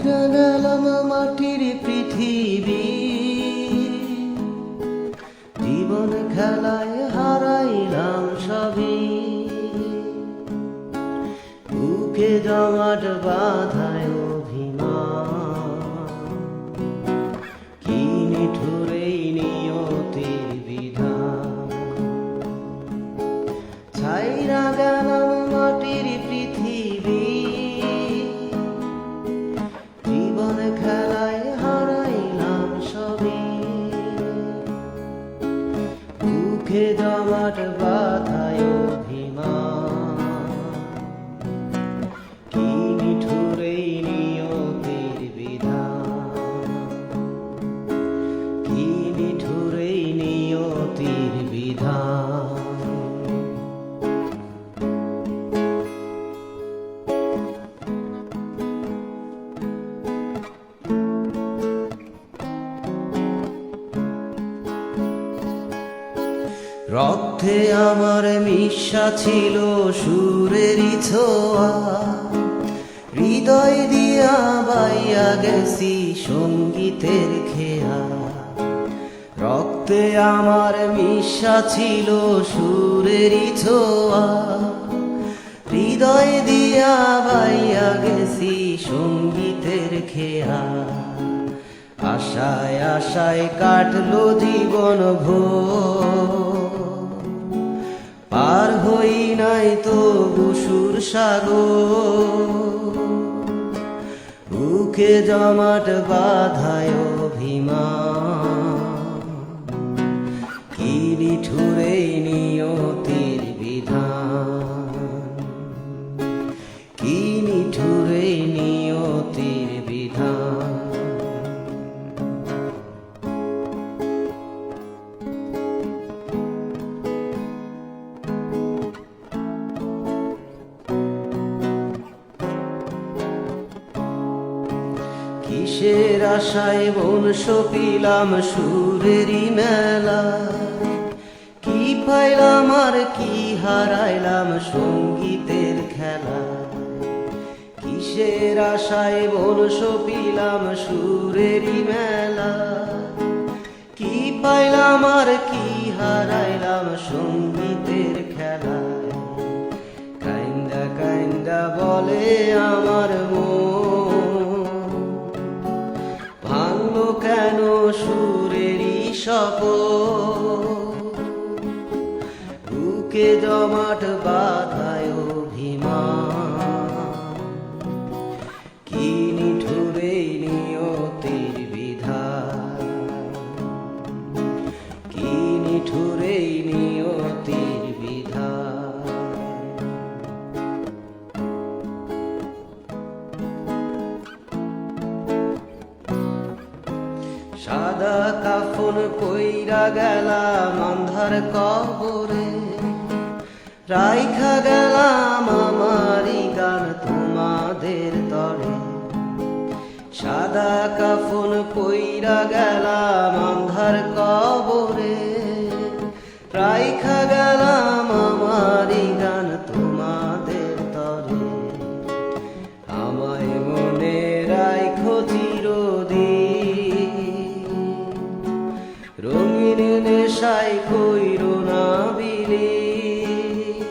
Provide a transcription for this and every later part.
ছাইরা গেলাম মাটির পৃথিবী, জীবন খেলায় হারাইলাম সবই। বুকে জমাট বাঁধায় অভিমান, কি নিঠুরেই নিয়তির বিধান। ছাইরা গেলাম মাটির পৃথিবী, জীবন খেলায় হারাইলাম সবই। বুকে জমাট বাঁধায় অভিমান, কি নিঠুরেই নিয়তির বিধান, কি নিঠুরেই নিয়তির বিধান। রক্তে আমার মিশা ছিল সুরেরই ছোঁয়া, হৃদয় দিয়া বাইয়া গেছি সঙ্গীতের খেয়া। রক্তে আমার মিশা ছিল সুরেরই ছোঁয়া, হৃদয় দিয়া বাইয়া গেছি সঙ্গীতের খেয়া। আশায় আশায় কাটলো জীবন ভোর, পার হই নাই তো বুসুর সাগর। বুকে জমাট বাঁধায় অভিমান, কি নিঠুরেই নিয়তির বিধান, কি নিঠুরেই নিয়তির বিধান। কিসের আশায় বংশ পিলাম সুরেরই মেলা, কি পাইলাম আর কি হারাইলাম সঙ্গীতের খেলা। কিসের আশায় বংশ পিলাম সুরেরই মেলা, কি পাইলাম আর কি হারাইলাম সঙ্গীতের খেলা। কাইন্দা কাইন্দা বলে আমার কেন সুরেরই শপথ। বুকে জমাট বাঁধায় অভিমান, কি নিঠুরেই নিয়তির বিধান, কি নিঠুরেই নিয়তির বিধান। সাদা কাফন কইরা গেলাম আন্ধার কবরে, রাইখা গেলাম আমারই গান তোমাদের তরে। সাদা কাফন কইরা গেলাম আন্ধার কবরে, রাইখা গেলাম আমারই গান তোমাদের তরে। আমায় মনে রাইখো চিরদিন, রঙিন নেশায় কইরো না বিলীন।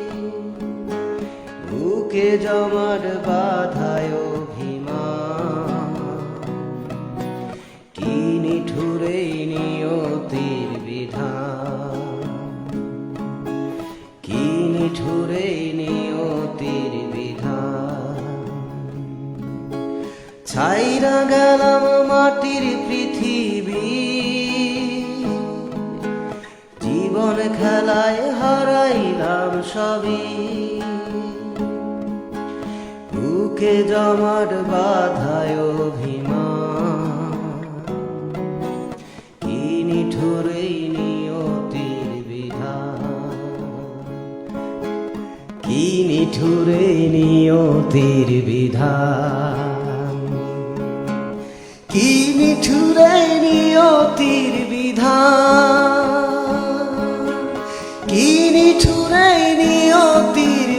বুকে জমাট বাঁধায় অভিমান, কি নিঠুরেই নিয়তির বিধান, কি নিঠুরেই নিয়তির বিধান। ছাইরা গেলাম মাটির পৃথিবী, জীবন খেলায় হারাইলাম সবই। বুকে জমাট বাঁধায় অভিমান, কি নিঠুরেই নিয়তির বিধান, কি নিঠুরেই নিয়তির বিধান, কি নিঠুরেই নিয়তির বিধান, কি নিঠুরেই নিয়তির